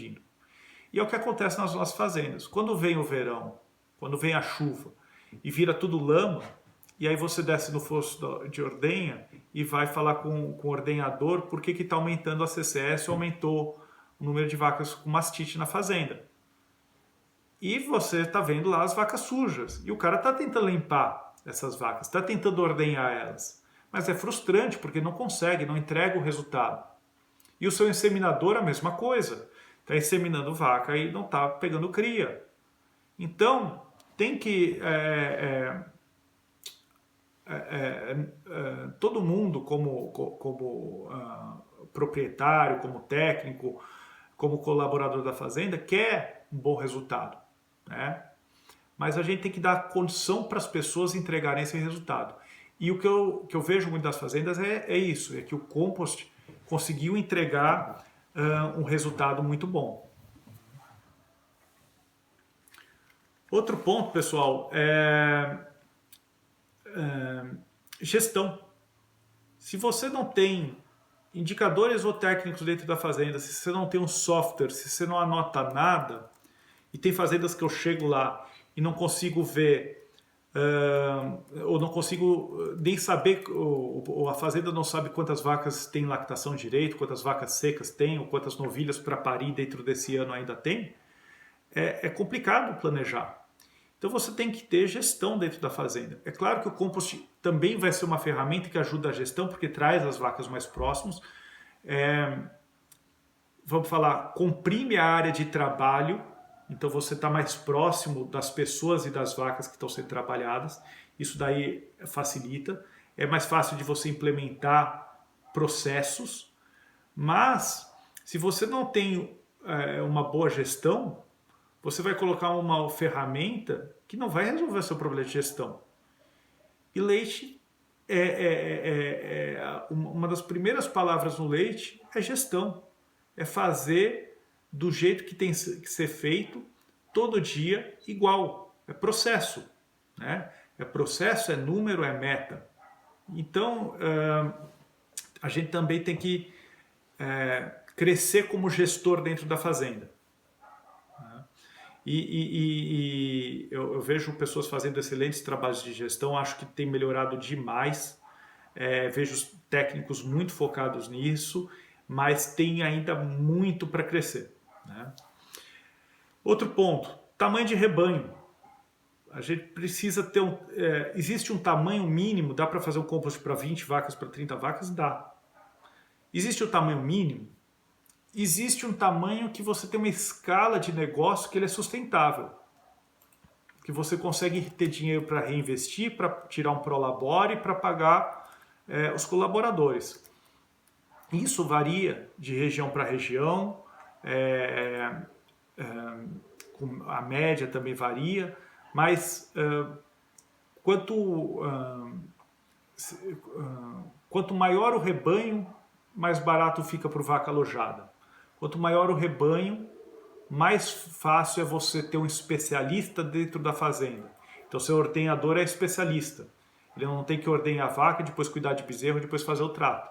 pedindo. E é o que acontece nas nossas fazendas. Quando vem o verão, quando vem a chuva e vira tudo lama, e aí você desce no fosso de ordenha e vai falar com o ordenhador por que está aumentando a CCS ou aumentou o número de vacas com mastite na fazenda. E você está vendo lá as vacas sujas. E o cara está tentando limpar essas vacas, está tentando ordenhar elas. Mas é frustrante porque não consegue, não entrega o resultado. E o seu inseminador a mesma coisa. Está inseminando vaca e não está pegando cria. Então, tem que... todo mundo como proprietário, como técnico, como colaborador da fazenda, quer um bom resultado, né? Mas a gente tem que dar condição para as pessoas entregarem esse resultado. E o que eu vejo muito das fazendas é isso, é que o compost conseguiu entregar um resultado muito bom. Outro ponto, pessoal, gestão. Se você não tem indicadores ou técnicos dentro da fazenda, se você não tem um software, se você não anota nada, e tem fazendas que eu chego lá e não consigo ver, ou não consigo nem saber, ou a fazenda não sabe quantas vacas tem lactação direito, quantas vacas secas tem, ou quantas novilhas para parir dentro desse ano ainda tem, é complicado planejar. Então você tem que ter gestão dentro da fazenda. É claro que o compost também vai ser uma ferramenta que ajuda a gestão, porque traz as vacas mais próximas. Vamos falar, comprime a área de trabalho, então você está mais próximo das pessoas e das vacas que estão sendo trabalhadas. Isso daí facilita. É mais fácil de você implementar processos, mas se você não tem uma boa gestão, você vai colocar uma ferramenta que não vai resolver o seu problema de gestão. E leite, uma das primeiras palavras no leite é gestão. É fazer do jeito que tem que ser feito todo dia igual. É processo, né? É processo, é número, é meta. Então, a gente também tem que crescer como gestor dentro da fazenda. E eu vejo pessoas fazendo excelentes trabalhos de gestão, acho que tem melhorado demais, vejo técnicos muito focados nisso, mas tem ainda muito para crescer, né? Outro ponto, tamanho de rebanho. A gente precisa ter existe um tamanho mínimo, dá para fazer um compost para 20 vacas, para 30 vacas? Dá. Existe o tamanho mínimo? Existe um tamanho que você tem uma escala de negócio que ele é sustentável, que você consegue ter dinheiro para reinvestir, para tirar um prolabore, para pagar os colaboradores. Isso varia de região para região, a média também varia, mas quanto maior o rebanho, mais barato fica para o vaca alojada. Quanto maior o rebanho, mais fácil é você ter um especialista dentro da fazenda. Então, seu ordenhador é especialista. Ele não tem que ordenhar a vaca, depois cuidar de bezerro, depois fazer o trato.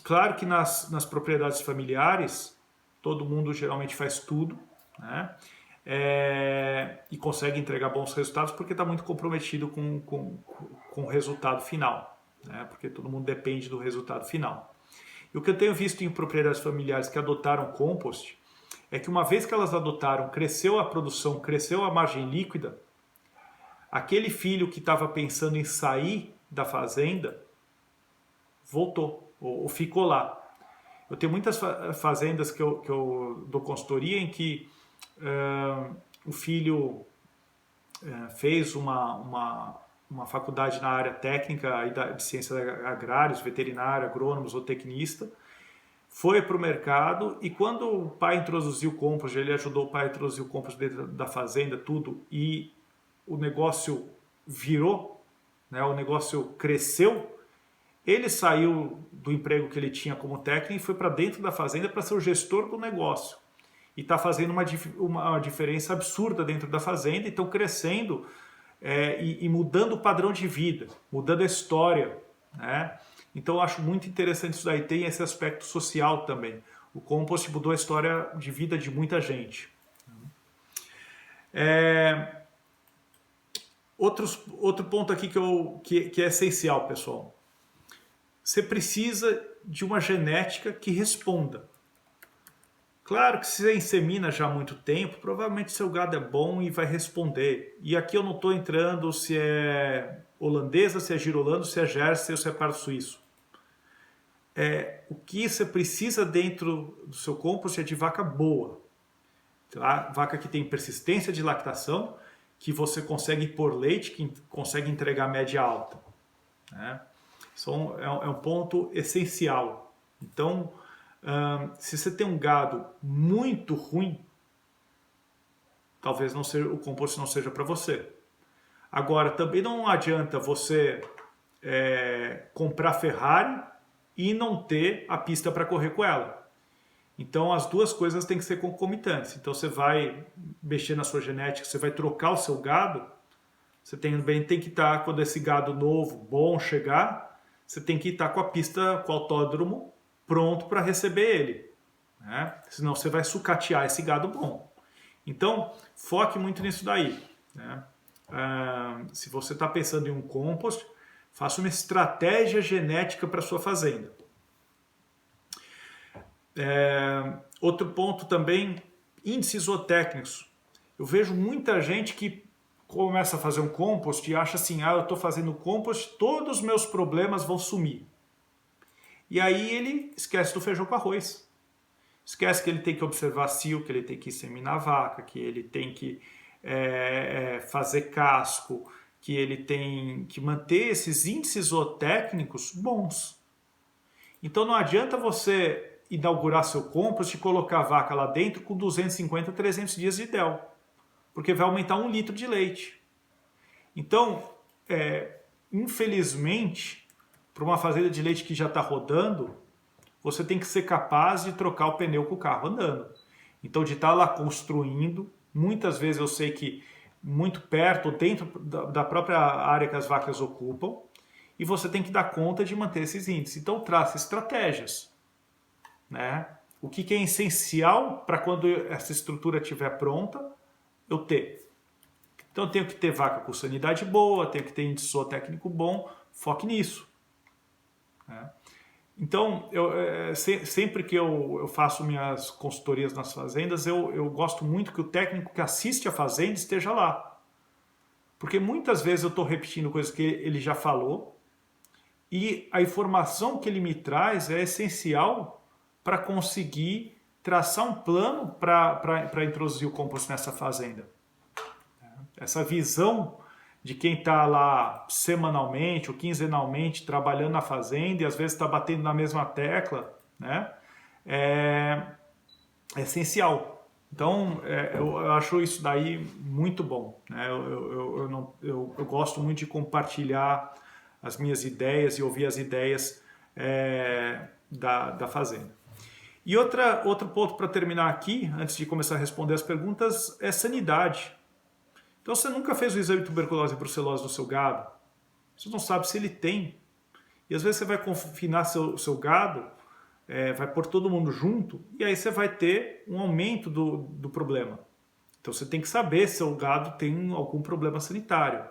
Claro que nas propriedades familiares, todo mundo geralmente faz tudo, né? E consegue entregar bons resultados porque está muito comprometido com o resultado final, né? Porque todo mundo depende do resultado final. E o que eu tenho visto em propriedades familiares que adotaram compost é que uma vez que elas adotaram, cresceu a produção, cresceu a margem líquida, aquele filho que estava pensando em sair da fazenda voltou ou ficou lá. Eu tenho muitas fazendas que eu dou consultoria em que o filho fez uma faculdade na área técnica de ciências agrárias, veterinário, agrônomos ou tecnista, foi para o mercado e quando o pai introduziu o compost, ele ajudou o pai a introduzir o compost dentro da fazenda, tudo, e o negócio virou, né, o negócio cresceu, ele saiu do emprego que ele tinha como técnico e foi para dentro da fazenda para ser o gestor do negócio. E está fazendo uma diferença absurda dentro da fazenda e estão crescendo e mudando o padrão de vida, mudando a história, né? Então eu acho muito interessante isso daí, tem esse aspecto social também. O compost mudou a história de vida de muita gente. Outro ponto aqui que é essencial, pessoal. Você precisa de uma genética que responda. Claro que se você insemina já há muito tempo, provavelmente seu gado é bom e vai responder. E aqui eu não estou entrando se é holandesa, se é girolando, se é Jersey ou se é pardo suíço. O que você precisa dentro do seu compost é de vaca boa. Tá? Vaca que tem persistência de lactação, que você consegue pôr leite, que consegue entregar média alta. Né? Isso é um ponto essencial. Então, se você tem um gado muito ruim, talvez o compost não seja para você. Agora, também não adianta você comprar Ferrari e não ter a pista para correr com ela. Então, as duas coisas têm que ser concomitantes. Então, você vai mexer na sua genética, você vai trocar o seu gado, você também tem que estar, quando esse gado novo, bom, chegar, você tem que estar com a pista, com o autódromo, pronto para receber ele. Né? Senão você vai sucatear esse gado bom. Então, foque muito nisso daí. Né? Se você está pensando em um compost, faça uma estratégia genética para a sua fazenda. Outro ponto também, índices zootécnicos. Eu vejo muita gente que começa a fazer um compost e acha assim, eu estou fazendo compost, todos os meus problemas vão sumir. E aí ele esquece do feijão com arroz. Esquece que ele tem que observar cio, que ele tem que inseminar a vaca, que ele tem que fazer casco, que ele tem que manter esses índices zootécnicos bons. Então não adianta você inaugurar seu compost e colocar a vaca lá dentro com 250, 300 dias de DEL, porque vai aumentar 1 litro de leite. Então, infelizmente, para uma fazenda de leite que já está rodando, você tem que ser capaz de trocar o pneu com o carro andando. Então, de estar lá construindo, muitas vezes eu sei que muito perto, dentro da própria área que as vacas ocupam, e você tem que dar conta de manter esses índices. Então, traça estratégias. Né? O que é essencial para quando essa estrutura estiver pronta, eu ter. Então, eu tenho que ter vaca com sanidade boa, tenho que ter índice zootécnico bom, foque nisso. Né? Então, sempre que eu faço minhas consultorias nas fazendas, eu gosto muito que o técnico que assiste a fazenda esteja lá. Porque muitas vezes eu estou repetindo coisas que ele já falou e a informação que ele me traz é essencial para conseguir traçar um plano para introduzir o compost nessa fazenda. Essa visão de quem está lá semanalmente ou quinzenalmente trabalhando na fazenda e às vezes está batendo na mesma tecla, né? É essencial. Então, eu acho isso daí muito bom. Né? Eu gosto muito de compartilhar as minhas ideias e ouvir as ideias da fazenda. E outro ponto para terminar aqui, antes de começar a responder as perguntas, é sanidade. Então, você nunca fez o exame de tuberculose e brucelose do seu gado, você não sabe se ele tem. E às vezes você vai confinar seu gado, vai pôr todo mundo junto, e aí você vai ter um aumento do problema. Então, você tem que saber se o gado tem algum problema sanitário.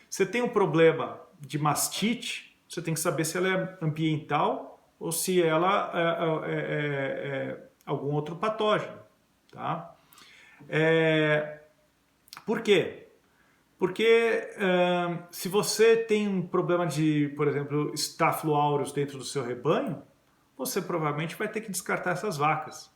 Você tem um problema de mastite, você tem que saber se ela é ambiental ou se ela é algum outro patógeno. Tá? Por quê? Porque se você tem um problema de, por exemplo, Staphylo aureus dentro do seu rebanho, você provavelmente vai ter que descartar essas vacas.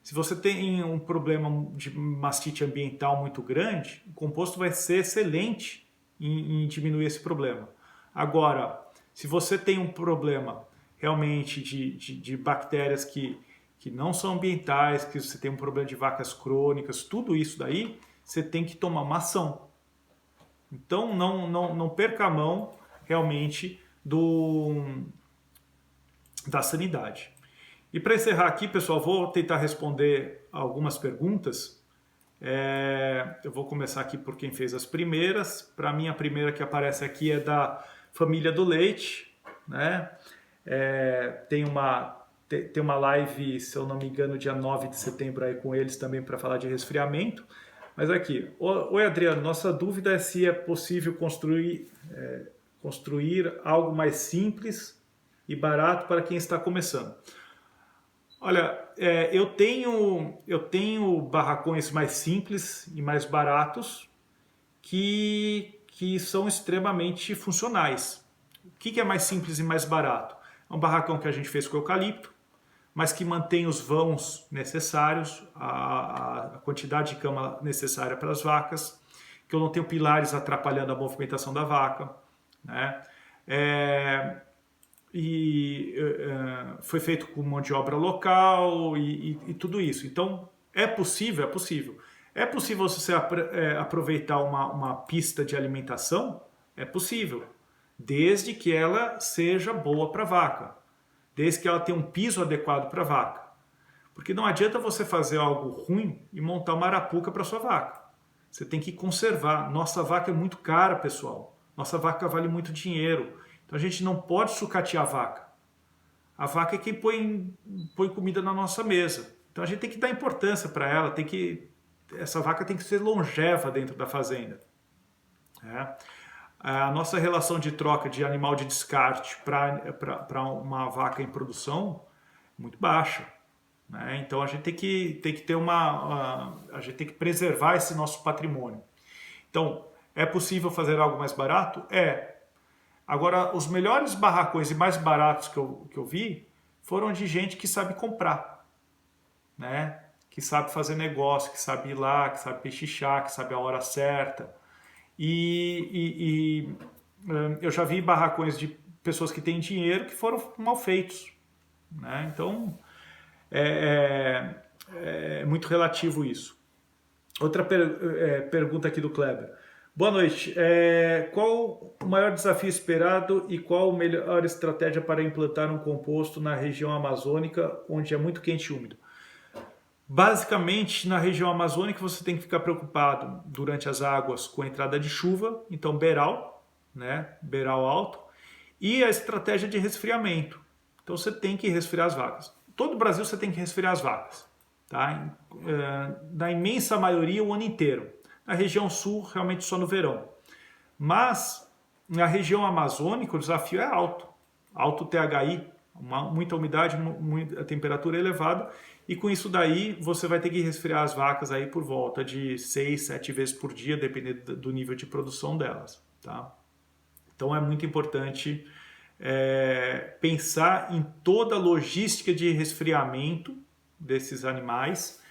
Se você tem um problema de mastite ambiental muito grande, o composto vai ser excelente em diminuir esse problema. Agora, se você tem um problema realmente de bactérias que não são ambientais, que você tem um problema de vacas crônicas, tudo isso daí, você tem que tomar uma ação. Então, não perca a mão realmente da sanidade. E para encerrar aqui, pessoal, vou tentar responder algumas perguntas. Eu vou começar aqui por quem fez as primeiras. Para mim, a primeira que aparece aqui é da família do leite, né? Tem uma ter uma live, se eu não me engano, dia 9 de setembro aí com eles também para falar de resfriamento. Mas aqui, oi Adriano, nossa dúvida é se é possível construir algo mais simples e barato para quem está começando. Olha, eu tenho barracões mais simples e mais baratos que são extremamente funcionais. O que é mais simples e mais barato? É um barracão que a gente fez com eucalipto, mas que mantém os vãos necessários, a quantidade de cama necessária para as vacas, que eu não tenho pilares atrapalhando a movimentação da vaca, né? Foi feito com mão de obra local e tudo isso. Então, é possível, é possível. É possível você aproveitar uma pista de alimentação? É possível, desde que ela seja boa para a vaca, desde que ela tenha um piso adequado para a vaca. Porque não adianta você fazer algo ruim e montar uma arapuca para sua vaca. Você tem que conservar. Nossa vaca é muito cara, pessoal. Nossa vaca vale muito dinheiro. Então a gente não pode sucatear a vaca. A vaca é quem põe comida na nossa mesa. Então a gente tem que dar importância para ela. Essa vaca tem que ser longeva dentro da fazenda. A nossa relação de troca de animal de descarte para uma vaca em produção é muito baixa, né? Então a gente tem que ter a gente tem que preservar esse nosso patrimônio. Então, é possível fazer algo mais barato? É. Agora, os melhores barracões e mais baratos que eu vi foram de gente que sabe comprar, né? Que sabe fazer negócio, que sabe ir lá, que sabe pechichar, que sabe a hora certa. Eu já vi barracões de pessoas que têm dinheiro que foram mal feitos, né? Então, é muito relativo isso. Outra pergunta aqui do Kleber. Boa noite. Qual o maior desafio esperado e qual a melhor estratégia para implantar um composto na região amazônica, onde é muito quente e úmido? Basicamente, na região amazônica, você tem que ficar preocupado durante as águas com a entrada de chuva, então beiral, né? Beiral alto, e a estratégia de resfriamento. Então você tem que resfriar as vacas. Todo o Brasil você tem que resfriar as vacas, tá? Na imensa maioria o ano inteiro. Na região sul, realmente só no verão. Mas na região amazônica o desafio é alto. Alto THI, muita umidade, a temperatura elevada, e com isso daí você vai ter que resfriar as vacas aí por volta de 6, 7 vezes por dia, dependendo do nível de produção delas, tá? Então é muito importante pensar em toda a logística de resfriamento desses animais,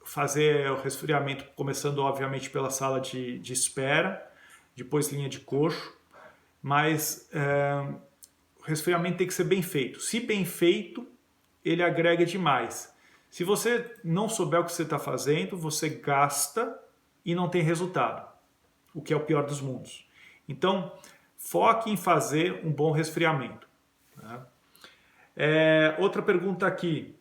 fazer o resfriamento começando obviamente pela sala de espera, depois linha de coxo, mas o resfriamento tem que ser bem feito. Se bem feito, ele agrega demais. Se você não souber o que você está fazendo, você gasta e não tem resultado, o que é o pior dos mundos. Então, foque em fazer um bom resfriamento, né? Outra pergunta aqui.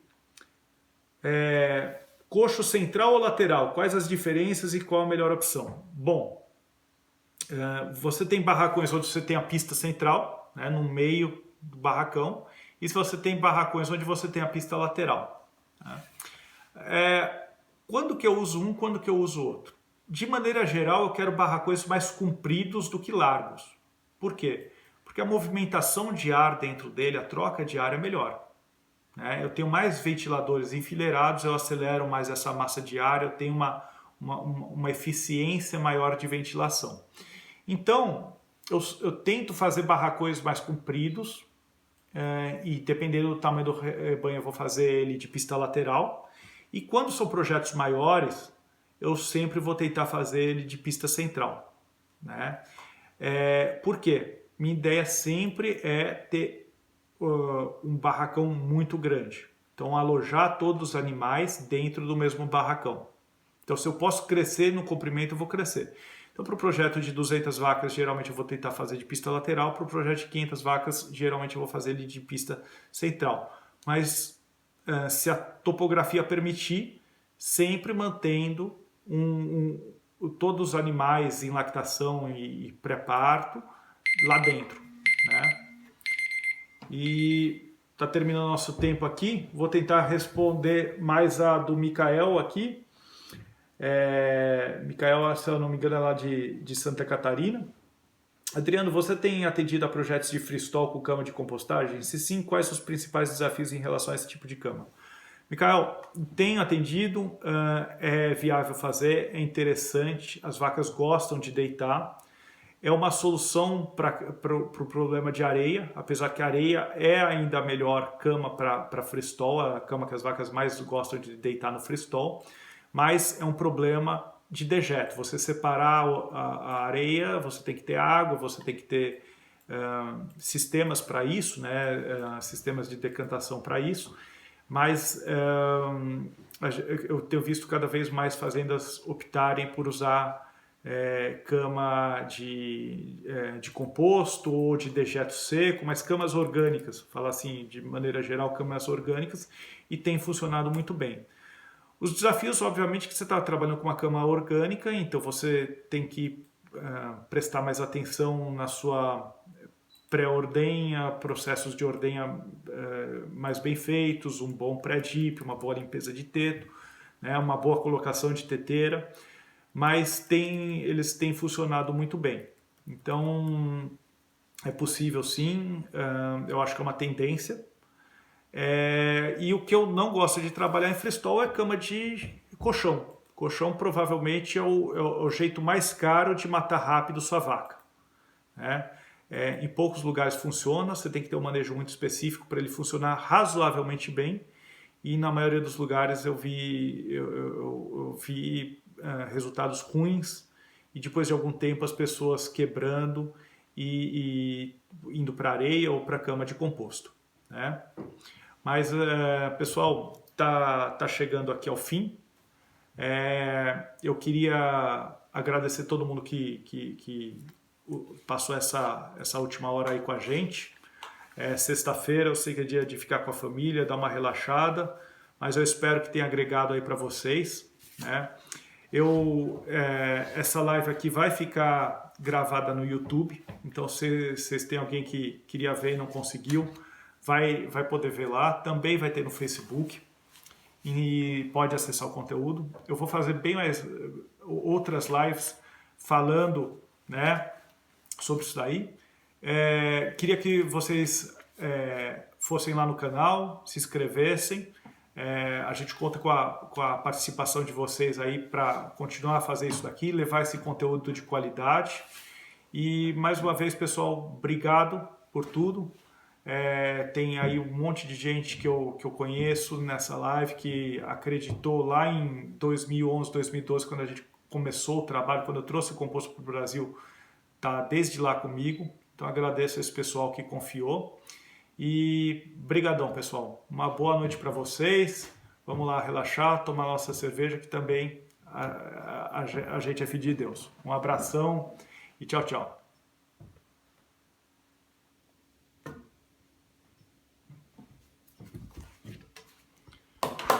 Coxo central ou lateral? Quais as diferenças e qual a melhor opção? Bom, você tem barracões onde você tem a pista central, né, no meio do barracão, e se você tem barracões onde você tem a pista lateral, né? Quando que eu uso um, quando que eu uso outro? De maneira geral, eu quero barracões mais compridos do que largos. Por quê? Porque a movimentação de ar dentro dele, a troca de ar é melhor, né? Eu tenho mais ventiladores enfileirados, eu acelero mais essa massa de ar, eu tenho uma eficiência maior de ventilação. Então, eu tento fazer barracões mais compridos, e dependendo do tamanho do rebanho eu vou fazer ele de pista lateral. E quando são projetos maiores, eu sempre vou tentar fazer ele de pista central, né? Por quê? Minha ideia sempre é ter um barracão muito grande. Então, alojar todos os animais dentro do mesmo barracão. Então, se eu posso crescer no comprimento, eu vou crescer. Então, para o projeto de 200 vacas, geralmente eu vou tentar fazer de pista lateral. Para o projeto de 500 vacas, geralmente eu vou fazer ele de pista central. Mas, se a topografia permitir, sempre mantendo todos os animais em lactação e pré-parto lá dentro, né? E está terminando nosso tempo aqui. Vou tentar responder mais a do Mikael aqui. Mikael, se eu não me engano, é lá de Santa Catarina. Adriano, você tem atendido a projetos de freestyle com cama de compostagem? Se sim, quais os principais desafios em relação a esse tipo de cama? Mikael, tenho atendido, é viável fazer, é interessante, as vacas gostam de deitar. É uma solução para o problema de areia, apesar que a areia é ainda a melhor cama para freestyle, a cama que as vacas mais gostam de deitar no freestyle, mas é um problema de dejeto. Você separar a areia, você tem que ter água, você tem que ter sistemas para isso, né? Sistemas de decantação para isso, mas eu tenho visto cada vez mais fazendas optarem por usar cama de composto ou de dejeto seco, mas camas orgânicas, falar assim, de maneira geral, camas orgânicas, e tem funcionado muito bem. Os desafios, obviamente, que você está trabalhando com uma cama orgânica, então você tem que prestar mais atenção na sua pré-ordenha, processos de ordenha mais bem feitos, um bom pré-dip, uma boa limpeza de teto, né, uma boa colocação de teteira, mas eles têm funcionado muito bem. Então, é possível sim, eu acho que é uma tendência. E o que eu não gosto de trabalhar em freestyle é cama de colchão. Colchão provavelmente é o jeito mais caro de matar rápido sua vaca, né? Em poucos lugares funciona, você tem que ter um manejo muito específico para ele funcionar razoavelmente bem, e na maioria dos lugares eu vi resultados ruins, e depois de algum tempo as pessoas quebrando e indo para areia ou para cama de composto, né? Mas, pessoal, tá chegando aqui ao fim. Eu queria agradecer todo mundo que passou essa última hora aí com a gente. Sexta-feira, eu sei que é dia de ficar com a família, dar uma relaxada, mas eu espero que tenha agregado aí para vocês, né? Essa live aqui vai ficar gravada no YouTube, então se vocês têm alguém que queria ver e não conseguiu, vai poder ver lá. Também vai ter no Facebook e pode acessar o conteúdo. Eu vou fazer bem mais outras lives falando, né, sobre isso daí. Queria que vocês fossem lá no canal, se inscrevessem. A gente conta com a participação de vocês aí para continuar a fazer isso daqui, levar esse conteúdo de qualidade. E mais uma vez, pessoal, obrigado por tudo. Tem aí um monte de gente que eu conheço nessa live que acreditou lá em 2011, 2012, quando a gente começou o trabalho, quando eu trouxe o composto para o Brasil, tá desde lá comigo. Então agradeço a esse pessoal que confiou. E brigadão, pessoal. Uma boa noite para vocês. Vamos lá relaxar, tomar nossa cerveja, que também a gente é filho de Deus. Um abração e tchau, tchau.